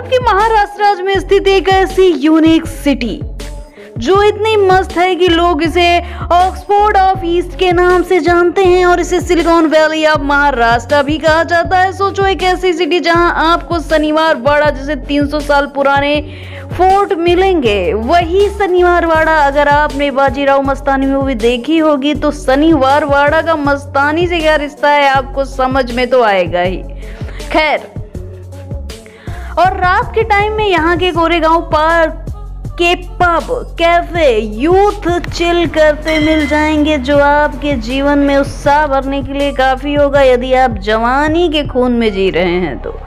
भारत के महाराष्ट्र राज्य में स्थित एक ऐसी यूनिक सिटी जो इतनी मस्त है कि लोग इसे ऑक्सफोर्ड ऑफ ईस्ट के नाम से जानते हैं और इसे सिलिकॉन वैली ऑफ महाराष्ट्र भी कहा जाता है। सोचो, एक ऐसी सिटी जहां आपको शनिवार वाड़ा जैसे 300 साल पुराने फोर्ट मिलेंगे। वही शनिवार वाड़ा, अगर आपने बाजीराव मस्तानी मूवी देखी होगी तो शनिवार वाड़ा का मस्तानी से क्या रिश्ता है आपको समझ में तो आएगा ही। खैर, और रात के टाइम में यहाँ के गोरेगांव पार्क के पब, कैफे यूथ चिल करते मिल जाएंगे, जो आपके जीवन में उत्साह भरने के लिए काफी होगा यदि आप जवानी के खून में जी रहे हैं तो।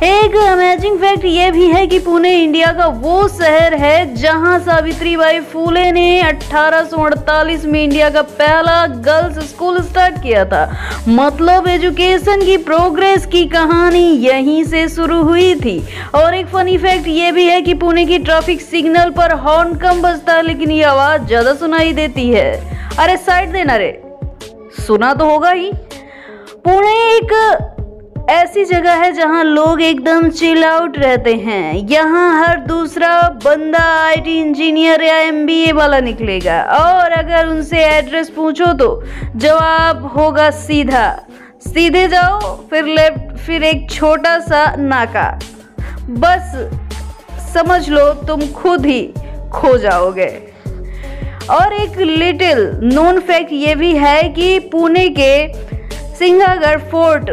एक अमेजिंग फैक्ट ये भी है कि पुणे इंडिया का वो शहर है जहां सावित्रीबाई फुले ने 1848 में इंडिया का पहला गर्ल्स स्कूल स्टार्ट किया था। मतलब एजुकेशन की प्रोग्रेस की कहानी यहीं से शुरू हुई थी। और एक फनी फैक्ट ये भी है कि पुणे की ट्रैफिक सिग्नल पर हॉर्न कम बजता है लेकिन ये आवाज ज्यादा सुनाई देती है। अरे साइड देना रे, सुना तो होगा ही। पुणे एक ऐसी जगह है जहां लोग एकदम चिल आउट रहते हैं। यहाँ हर दूसरा बंदा आईटी इंजीनियर या एमबीए वाला निकलेगा और अगर उनसे एड्रेस पूछो तो जवाब होगा सीधा, सीधे जाओ फिर लेफ्ट फिर एक छोटा सा नाका। बस समझ लो तुम खुद ही खो जाओगे। और एक लिटिल नोन फैक्ट ये भी है कि पुणे के सिंहगढ़ फोर्ट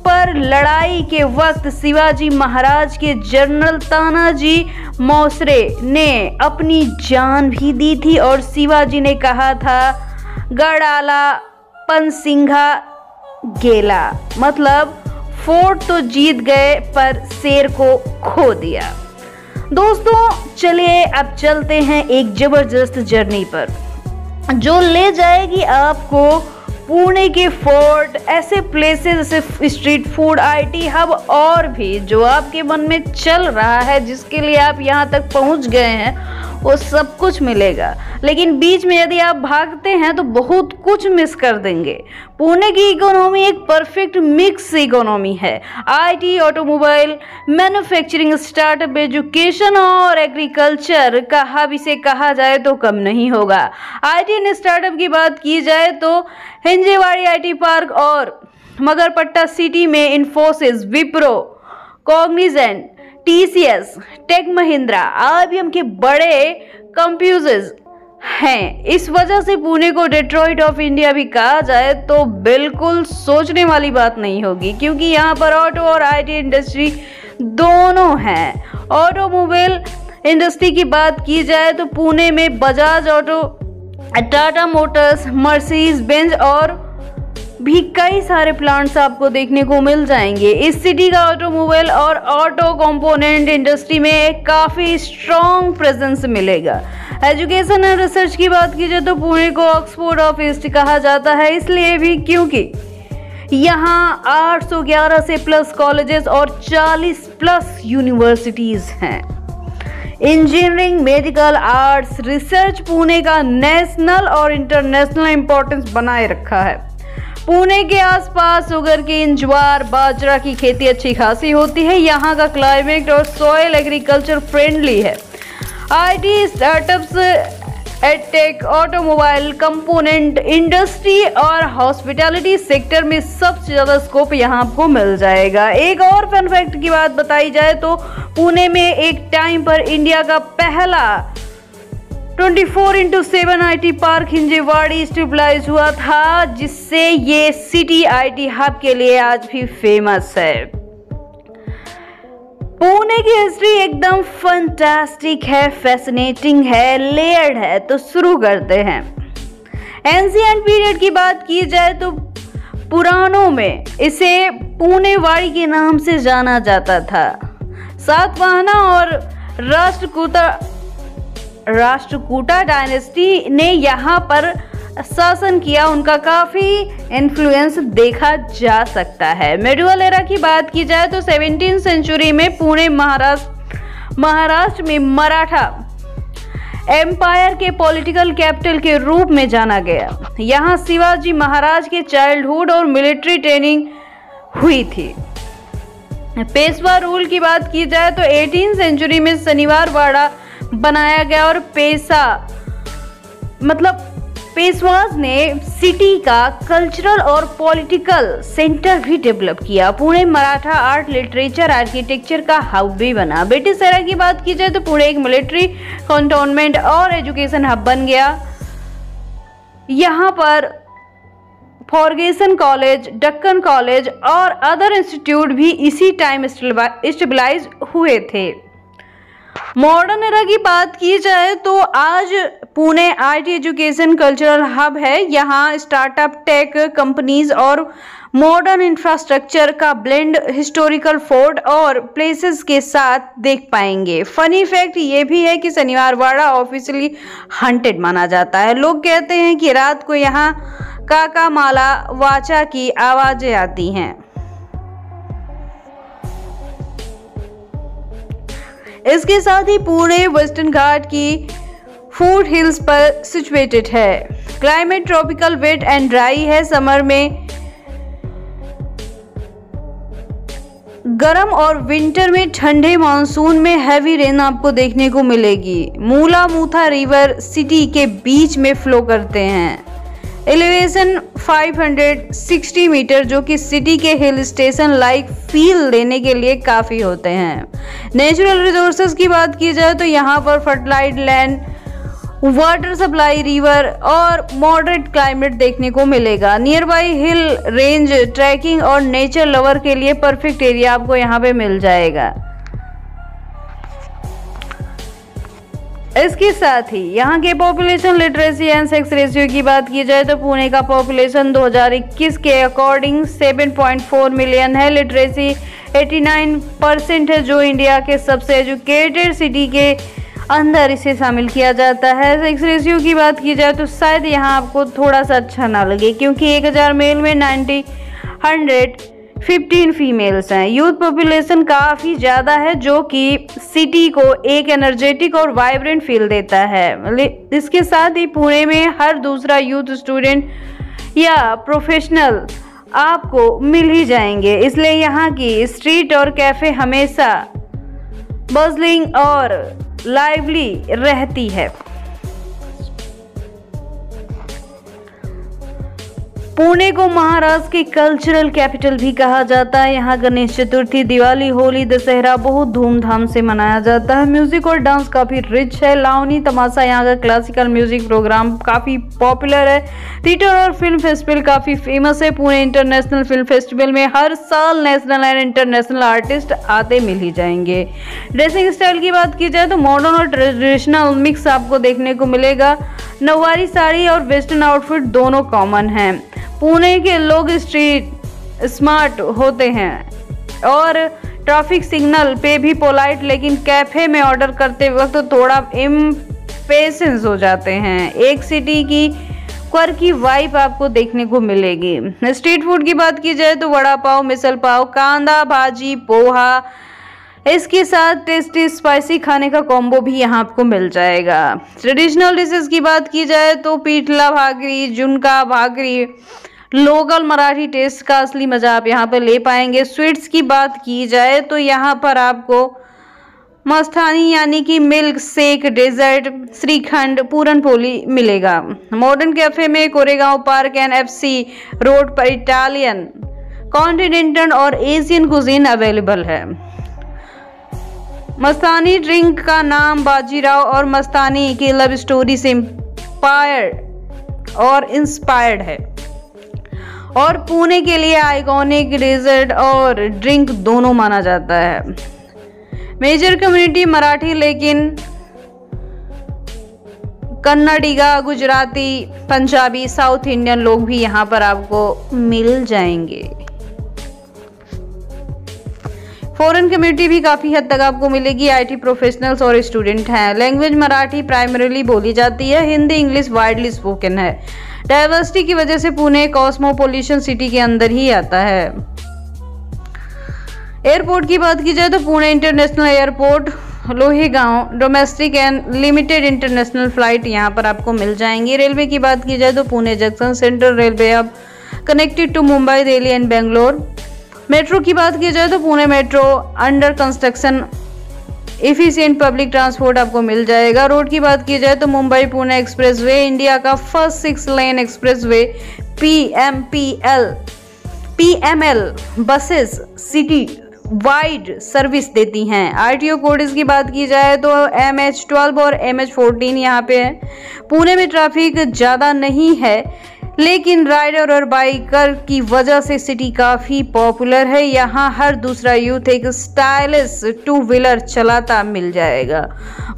पर लड़ाई के वक्त शिवाजी महाराज के जनरल तानाजी मौसरे ने अपनी जान भी दी थी और शिवाजी ने कहा था गढ़ाला पनसिंघा गेला, मतलब फोर्ट तो जीत गए पर शेर को खो दिया। दोस्तों चलिए अब चलते हैं एक जबरदस्त जर्नी पर जो ले जाएगी आपको पुणे के फोर्ट, ऐसे प्लेसेस जैसे स्ट्रीट फूड, आईटी हब और भी जो आपके मन में चल रहा है, जिसके लिए आप यहाँ तक पहुँच गए हैं, वो सब कुछ मिलेगा। लेकिन बीच में यदि आप भागते हैं तो बहुत कुछ मिस कर देंगे। पुणे की इकोनॉमी एक परफेक्ट मिक्स इकोनॉमी है। IT, automobile, manufacturing, startup, education और एग्रीकल्चर का हब इसे कहा जाए तो कम नहीं होगा। आईटी एंड स्टार्टअप की बात की जाए तो हिंजेवाड़ी आईटी पार्क और मगरपट्टा सिटी में इन्फोसिस, विप्रो, कॉग्निजेंट, टीसीएस, टेक महिंद्रा, आईबीएम के बड़े कंप्यूटर्स हैं। इस वजह से पुणे को डेट्रॉइट ऑफ इंडिया भी कहा जाए तो बिल्कुल सोचने वाली बात नहीं होगी, क्योंकि यहाँ पर ऑटो और आईटी इंडस्ट्री दोनों हैं। ऑटोमोबाइल इंडस्ट्री की बात की जाए तो पुणे में Bajaj auto, Tata Motors, Mercedes Benz और भी कई सारे प्लांट्स आपको देखने को मिल जाएंगे। इस सिटी का ऑटोमोबाइल और ऑटो कंपोनेंट इंडस्ट्री में काफ़ी स्ट्रॉन्ग प्रेजेंस मिलेगा। एजुकेशन एंड रिसर्च की बात की जाए तो पुणे को ऑक्सफोर्ड ऑफ ईस्ट कहा जाता है, इसलिए भी क्योंकि यहाँ 811 से प्लस कॉलेजेस और 40 प्लस यूनिवर्सिटीज़ हैं। Engineering, medical, arts, research Pune का नेशनल और इंटरनेशनल इंपॉर्टेंस बनाए रखा है। पुणे के आसपास शुगर केन, ज्वार, बाजरा की खेती अच्छी खासी होती है। यहाँ का क्लाइमेट और सॉइल एग्रीकल्चर फ्रेंडली है। IT, startups, edtech, automobile, component industry और हॉस्पिटैलिटी सेक्टर में सबसे ज़्यादा स्कोप यहाँ आपको मिल जाएगा। एक और फन फैक्ट की बात बताई जाए तो पुणे में एक टाइम पर इंडिया का पहला 24/7 आईटी पार्क हिंजेवाड़ी स्टेबलाइज हुआ था, जिससे ये सिटी आईटी हब के लिए आज भी फेमस है। पुणे की हिस्ट्री एकदम फैंटास्टिक है, फैसिनेटिंग है, लेयर्ड है। तो शुरू करते हैं। एंशिएंट पीरियड की बात की जाए तो पुराणों में इसे पुणेवाड़ी के नाम से जाना जाता था। सातवाहना और राष्ट्रकूटा डायनेस्टी ने यहाँ पर शासन किया, उनका काफ़ी इन्फ्लुएंस देखा जा सकता है। मेडिवल एरा की बात की जाए तो 17वीं सेंचुरी में पुणे महाराष्ट्र में मराठा एम्पायर के पॉलिटिकल कैपिटल के रूप में जाना गया। यहाँ शिवाजी महाराज के चाइल्डहुड और मिलिट्री ट्रेनिंग हुई थी। पेशवा रूल की बात की जाए तो 18वीं सेंचुरी में शनिवार वाड़ा बनाया गया और पेशवाज ने सिटी का कल्चरल और पॉलिटिकल सेंटर भी डेवलप किया। Pune Maratha art, literature, architecture का हब भी बना। ब्रिटिश एरा की बात की जाए तो पुणे एक मिलिट्री कंटोनमेंट और एजुकेशन हब बन गया। यहाँ पर फॉर्गेसन कॉलेज, डक्कन कॉलेज और अदर इंस्टीट्यूट भी इसी टाइम स्टेबलाइज हुए थे। मॉडर्न एरा की बात की जाए तो आज Pune IT, education, cultural hub है। यहाँ स्टार्टअप, टेक कंपनीज और मॉडर्न इंफ्रास्ट्रक्चर का ब्लेंड हिस्टोरिकल फोर्ट और प्लेसेस के साथ देख पाएंगे। फनी फैक्ट ये भी है कि शनिवार वाड़ा ऑफिशियली हंटेड माना जाता है। लोग कहते हैं कि रात को यहाँ काका माला वाचा की आवाजें आती हैं। इसके साथ ही पुणे वेस्टर्न घाट की फूट हिल्स पर सिचुएटेड है। Climate tropical, wet and dry है। समर में गर्म और विंटर में ठंडे, मानसून में हैवी रेन आपको देखने को मिलेगी। मूला मूथा रिवर सिटी के बीच में फ्लो करते हैं। एलिवेशन 560 मीटर, जो कि सिटी के हिल स्टेशन लाइक फील देने के लिए काफ़ी होते हैं। नेचुरल रिसोर्सेज की बात की जाए तो यहाँ पर fertilize land, water supply, river और मॉडरेट क्लाइमेट देखने को मिलेगा। Nearby hill range, trekking और नेचर लवर के लिए परफेक्ट एरिया आपको यहाँ पे मिल जाएगा। इसके साथ ही यहाँ के population, literacy and sex ratio की बात की जाए तो पुणे का पॉपुलेशन 2021 के अकॉर्डिंग 7.4 मिलियन है। लिटरेसी 89% है, जो इंडिया के सबसे एजुकेटेड सिटी के अंदर इसे शामिल किया जाता है। सेक्स रेशियो की बात की जाए तो शायद यहाँ आपको थोड़ा सा अच्छा ना लगे, क्योंकि 1000 मेल में 115 फीमेल्स हैं। यूथ पॉपुलेशन काफ़ी ज़्यादा है, जो कि सिटी को एक एनर्जेटिक और वाइब्रेंट फील देता है। इसके साथ ही पुणे में हर दूसरा यूथ स्टूडेंट या प्रोफेशनल आपको मिल ही जाएंगे, इसलिए यहाँ की स्ट्रीट और कैफ़े हमेशा बजलिंग और लाइवली रहती है। पुणे को महाराष्ट्र की कल्चरल कैपिटल भी कहा जाता है। यहाँ गणेश चतुर्थी, दिवाली, होली, दशहरा बहुत धूमधाम से मनाया जाता है। म्यूजिक और डांस काफ़ी रिच है। लावनी तमाशा यहाँ का क्लासिकल म्यूजिक प्रोग्राम काफ़ी पॉपुलर है। थिएटर और फिल्म फेस्टिवल काफ़ी फेमस है। पुणे इंटरनेशनल फिल्म फेस्टिवल में हर साल नेशनल एंड इंटरनेशनल आर्टिस्ट आते मिल ही जाएंगे। ड्रेसिंग स्टाइल की बात की जाए तो मॉडर्न और ट्रेडिशनल मिक्स आपको देखने को मिलेगा। नौवारी साड़ी और वेस्टर्न आउटफिट दोनों कॉमन हैं। पुणे के लोग स्ट्रीट स्मार्ट होते हैं और ट्रैफिक सिग्नल पे भी पोलाइट, लेकिन कैफे में ऑर्डर करते वक्त थोड़ा इम्पेशेंस हो जाते हैं। एक सिटी की क्वर्की वाइब आपको देखने को मिलेगी। स्ट्रीट फूड की बात की जाए तो वड़ा पाव, मिसल पाव, कांदा भाजी, पोहा, इसके साथ टेस्टी स्पाइसी खाने का कॉम्बो भी यहाँ आपको मिल जाएगा। ट्रेडिशनल डिशेस की बात की जाए तो पीठला भाकरी, झुणका भाकरी, लोकल मराठी टेस्ट का असली मजा आप यहाँ पर ले पाएंगे। स्वीट्स की बात की जाए तो यहाँ पर आपको मस्थानी यानी कि milk shake, desert, shrikhand, puran poli मिलेगा। मॉडर्न कैफे में Koregaon park and FC road पर इटालियन, कॉन्टिनेंटल और एशियन कुजीन अवेलेबल है। मस्तानी ड्रिंक का नाम बाजीराव और मस्तानी की लव स्टोरी से इंस्पायर्ड है और पुणे के लिए आइकॉनिक डेजर्ट और ड्रिंक दोनों माना जाता है। मेजर कम्युनिटी मराठी, लेकिन कन्नडिगा, गुजराती, पंजाबी, साउथ इंडियन लोग भी यहाँ पर आपको मिल जाएंगे। फॉरेन कम्युनिटी भी काफ़ी हद तक आपको मिलेगी। आईटी प्रोफेशनल्स और स्टूडेंट हैं। लैंग्वेज मराठी प्राइमरीली बोली जाती है। हिंदी, इंग्लिश वाइडली स्पोकन है। डाइवर्सिटी की वजह से पुणे कॉस्मोपोलिटन सिटी के अंदर ही आता है। एयरपोर्ट की बात की जाए तो Pune international airport, Lohegaon, domestic and limited international flight यहाँ पर आपको मिल जाएंगी। रेलवे की बात की जाए तो पुणे जंक्शन सेंट्रल रेलवे अब connected to Mumbai, Delhi and Bangalore. Metro की बात की जाए तो Pune metro under construction, efficient public transport आपको मिल जाएगा। रोड की बात की जाए तो मुंबई पुणे एक्सप्रेसवे इंडिया का first 6 lane expressway. PML buses city wide service देती हैं। आरटीओ कोड की बात की जाए तो MH12 और MH14 यहाँ पे है। पुणे में ट्रैफिक ज़्यादा नहीं है, लेकिन राइडर और बाइकर की वजह से सिटी काफ़ी पॉपुलर है। यहाँ हर दूसरा यूथ एक स्टाइलिश 2 व्हीलर चलाता मिल जाएगा।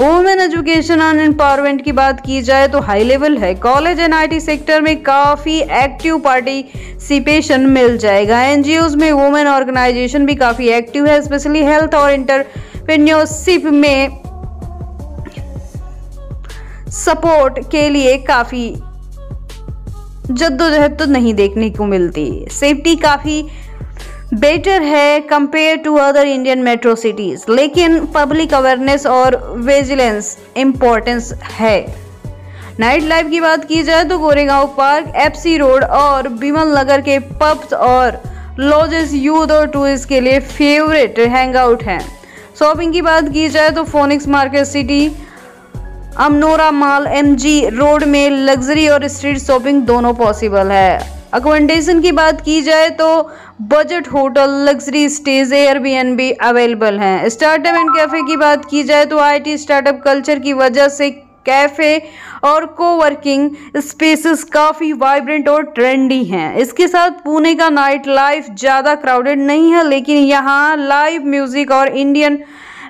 वुमेन एजुकेशन एंड एम्पावरमेंट की बात की जाए तो हाई लेवल है। कॉलेज एंड IT सेक्टर में काफ़ी एक्टिव पार्टिसिपेशन मिल जाएगा। NGOs में वुमेन ऑर्गेनाइजेशन भी काफ़ी एक्टिव है, स्पेशली हेल्थ और एंटरप्रेन्योरशिप में सपोर्ट के लिए काफ़ी जद्दोजहद तो नहीं देखने को मिलती। सेफ्टी काफ़ी बेटर है compare to other Indian metro cities, लेकिन पब्लिक अवेयरनेस और विजिलेंस इम्पोर्टेंस है। नाइट लाइफ की बात की जाए तो गोरेगांव पार्क, FC रोड और बिमल नगर के पब्स और लॉजेस यूथ और टूरिस्ट के लिए फेवरेट हैंगआउट हैं। शॉपिंग की बात की जाए तो phoenix market city, अमनोरा mall, MG road में लग्जरी और स्ट्रीट शॉपिंग दोनों पॉसिबल है। अकोमोडेशन की बात की जाए तो budget hotel, luxury stage, Airbnb available हैं। स्टार्टअप एंड कैफे की बात की जाए तो IT स्टार्टअप कल्चर की वजह से कैफे और कोवर्किंग स्पेसेस काफ़ी वाइब्रेंट और ट्रेंडी हैं। इसके साथ पुणे का नाइट लाइफ ज़्यादा क्राउडेड नहीं है, लेकिन यहाँ लाइव म्यूजिक और इंडियन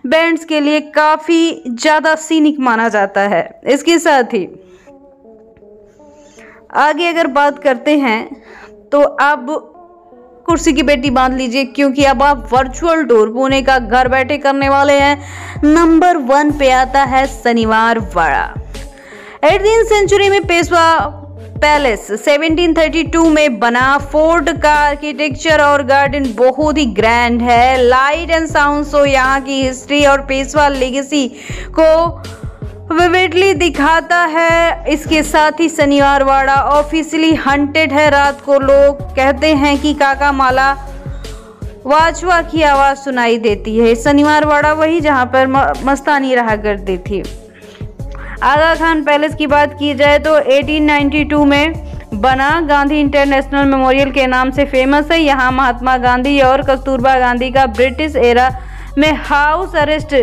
बैंड्स के लिए काफ़ी ज़्यादा सीनिक माना जाता है। इसके साथ ही आगे अगर बात करते हैं तो अब कुर्सी की पेटी बांध लीजिए, क्योंकि अब आप वर्चुअल टूर पुणे का घर बैठे करने वाले हैं। नंबर 1 पे आता है शनिवार वाड़ा। 18वीं सेंचुरी में पेशवा पैलेस 1732 में बना। फोर्ट का आर्किटेक्चर और गार्डन बहुत ही ग्रैंड है। लाइट एंड साउंड शो यहाँ की हिस्ट्री और पेशवा लेगेसी को विविडली दिखाता है। इसके साथ ही शनिवार वाड़ा ऑफिशियली हंटेड है। रात को लोग कहते हैं कि काका माला वाचवा की आवाज़ सुनाई देती है। शनिवार वाड़ा वही जहाँ पर मस्तानी रहा करती थी। आगा खान पैलेस की बात की जाए तो 1892 में बना। गांधी इंटरनेशनल मेमोरियल के नाम से फेमस है। यहाँ महात्मा गांधी और कस्तूरबा गांधी का ब्रिटिश एरा में हाउस अरेस्ट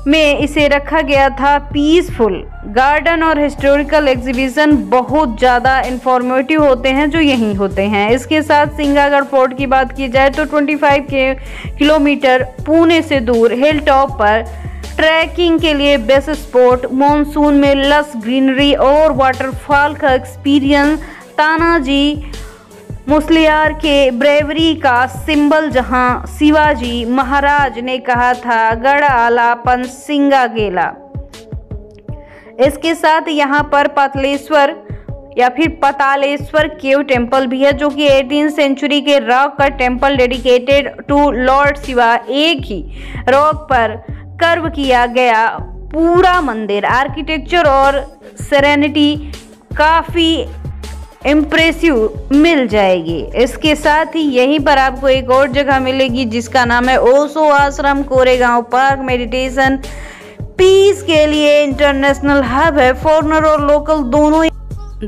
में इसे रखा गया था। पीसफुल गार्डन और हिस्टोरिकल एग्जीबिशन बहुत ज़्यादा इंफॉर्मेटिव होते हैं जो यहीं होते हैं। इसके साथ सिंगागढ़ फोर्ट की बात की जाए तो 25 किलोमीटर पुणे से दूर हिल टॉप पर ट्रैकिंग के लिए बेस्ट स्पॉट। मॉनसून में लस ग्रीनरी और वाटरफॉल का एक्सपीरियंस। तानाजी मुसलियार के ब्रेवरी का सिंबल, जहां शिवाजी महाराज ने कहा था गढ़ आलापन सिंगा गेला। इसके साथ यहाँ पर पातलेश्वर या फिर पतालेश्वर केव टेम्पल भी है, जो कि 18वीं सेंचुरी के रॉक का temple dedicated to lord Shiva. एक ही रॉक पर कर्व किया गया पूरा मंदिर। आर्किटेक्चर और सेरेनिटी काफ़ी इम्प्रेसिव मिल जाएगी। इसके साथ ही यहीं पर आपको एक और जगह मिलेगी जिसका नाम है ओशो आश्रम, कोरेगांव पार्क। मेडिटेशन पीस के लिए इंटरनेशनल हब है। फॉरेनर और लोकल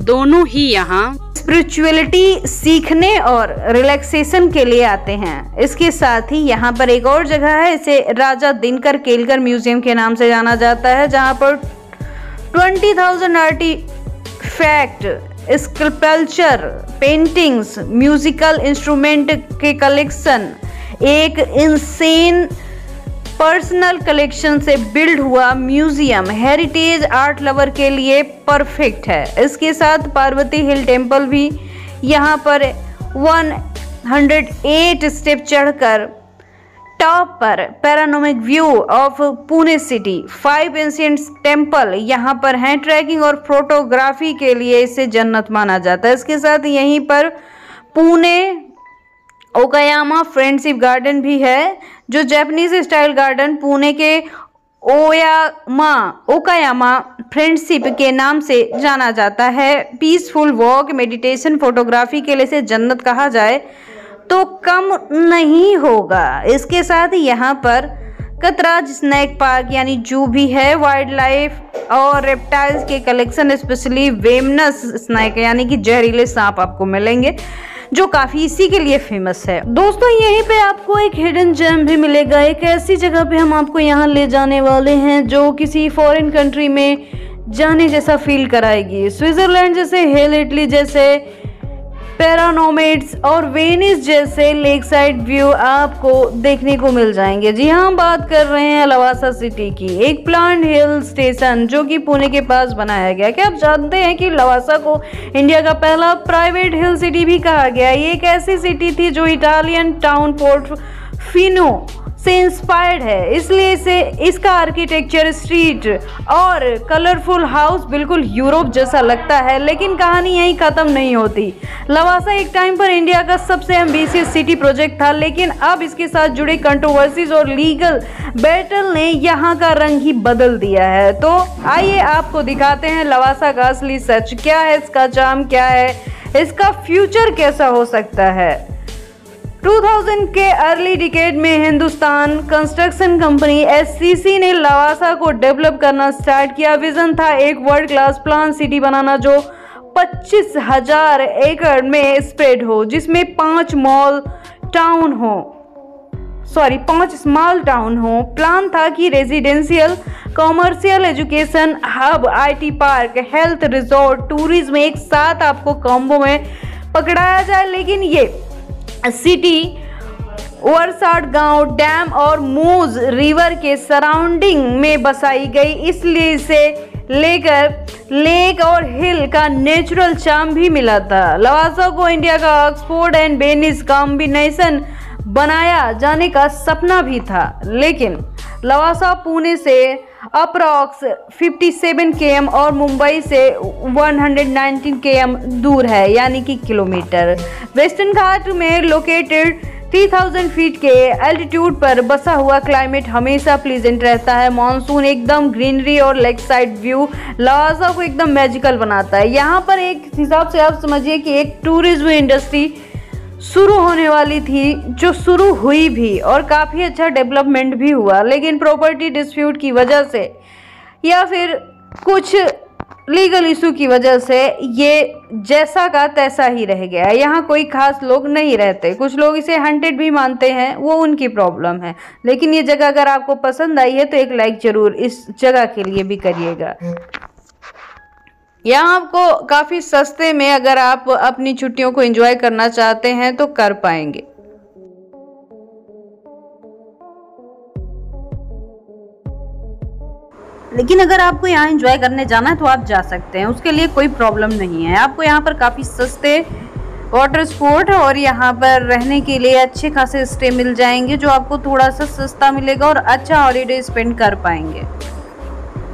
दोनों ही यहाँ स्पिरिचुअलिटी सीखने और रिलैक्सेशन के लिए आते हैं। इसके साथ ही यहाँ पर एक और जगह है, इसे राजा दिनकर केलकर म्यूजियम के नाम से जाना जाता है, जहाँ पर 20,000 artefact, sculpture, paintings, musical instrument के कलेक्शन एक इंसेन पर्सनल कलेक्शन से बिल्ड हुआ म्यूजियम हेरिटेज आर्ट लवर के लिए परफेक्ट है। इसके साथ पार्वती हिल टेम्पल भी यहाँ पर 108 स्टेप चढ़कर टॉप पर panoramic view of Pune city. 5 ancient temple यहाँ पर हैं। ट्रैकिंग और फोटोग्राफी के लिए इसे जन्नत माना जाता है। इसके साथ यहीं पर पुणे ओकायामा फ्रेंडशिप गार्डन भी है, जो जापानीज स्टाइल गार्डन पुणे के ओकायामा फ्रेंडशिप के नाम से जाना जाता है। पीसफुल वॉक, मेडिटेशन, फोटोग्राफी के लिए इसे जन्नत कहा जाए तो कम नहीं होगा। इसके साथ यहाँ पर कतराज स्नैक पार्क यानी जू भी है, वाइल्ड लाइफ और रेप्टाइल्स के कलेक्शन, स्पेशली वेमनस स्नैक यानी कि जहरीले सांप आपको मिलेंगे, जो काफी इसी के लिए फेमस है। दोस्तों यहीं पे आपको एक हिडन जेम भी मिलेगा। एक ऐसी जगह पे हम आपको यहाँ ले जाने वाले हैं जो किसी फॉरेन कंट्री में जाने जैसा फील कराएगी। स्विट्जरलैंड जैसे हिल, इटली जैसे पैरानोमेड्स और वेनिस जैसे लेक साइड व्यू आपको देखने को मिल जाएंगे। जी हाँ, बात कर रहे हैं लवासा सिटी की, एक प्लांट हिल स्टेशन जो कि पुणे के पास बनाया गया। क्या आप जानते हैं कि लवासा को इंडिया का पहला प्राइवेट हिल सिटी भी कहा गया। ये एक ऐसी सिटी थी जो इटालियन टाउन पोर्टोफिनो से इंस्पायर्ड है, इसलिए इसका आर्किटेक्चर, स्ट्रीट और कलरफुल हाउस बिल्कुल यूरोप जैसा लगता है। लेकिन कहानी यहीं खत्म नहीं होती। लवासा एक टाइम पर इंडिया का सबसे एम्बिशियस सिटी प्रोजेक्ट था, लेकिन अब इसके साथ जुड़े कंट्रोवर्सीज और लीगल बैटल ने यहाँ का रंग ही बदल दिया है। तो आइए आपको दिखाते हैं लवासा का असली सच क्या है, इसका चार्म क्या है, इसका फ्यूचर कैसा हो सकता है। 2000 के अर्ली डिकेड में हिंदुस्तान कंस्ट्रक्शन कंपनी SCC ने लवासा को डेवलप करना स्टार्ट किया। विजन था एक वर्ल्ड क्लास प्लान सिटी बनाना जो 25,000 एकड़ में स्प्रेड हो, जिसमें 5 स्मॉल टाउन हो। प्लान था कि residential, commercial, education hub, IT park, health resort, tourism एक साथ आपको कॉम्बो में पकड़ाया जाए। लेकिन ये सिटी वर्साट गांव, डैम और मूज रिवर के सराउंडिंग में बसाई गई, इसलिए इसे लेकर लेक और हिल का नेचुरल चार्म भी मिला था। लवासा को इंडिया का ऑक्सफोर्ड एंड वेनिस कॉम्बिनेशन बनाया जाने का सपना भी था, लेकिन लवासा पुणे से अप्रॉक्स 57 km और मुंबई से 119 km दूर है, यानी कि किलोमीटर। वेस्टर्न घाट में लोकेटेड 3000 फीट के एल्टीट्यूड पर बसा हुआ क्लाइमेट हमेशा प्लीजेंट रहता है। मानसून एकदम ग्रीनरी और लेक साइड व्यू लवासा को एकदम मैजिकल बनाता है। यहाँ पर एक हिसाब से आप समझिए कि एक टूरिज्म इंडस्ट्री शुरू होने वाली थी, जो शुरू हुई भी और काफ़ी अच्छा डेवलपमेंट भी हुआ, लेकिन प्रॉपर्टी डिस्प्यूट की वजह से या फिर कुछ लीगल इशू की वजह से ये जैसा का तैसा ही रह गया। यहाँ कोई खास लोग नहीं रहते, कुछ लोग इसे हंटेड भी मानते हैं, वो उनकी प्रॉब्लम है। लेकिन ये जगह अगर आपको पसंद आई है तो एक लाइक जरूर इस जगह के लिए भी करिएगा। यहाँ आपको काफ़ी सस्ते में अगर आप अपनी छुट्टियों को एंजॉय करना चाहते हैं तो कर पाएंगे। लेकिन अगर आपको यहाँ एंजॉय करने जाना है तो आप जा सकते हैं, उसके लिए कोई प्रॉब्लम नहीं है। आपको यहाँ पर काफ़ी सस्ते वाटर स्पोर्ट और यहाँ पर रहने के लिए अच्छे खासे स्टे मिल जाएंगे, जो आपको थोड़ा सा सस्ता मिलेगा और अच्छा हॉलीडे स्पेंड कर पाएंगे।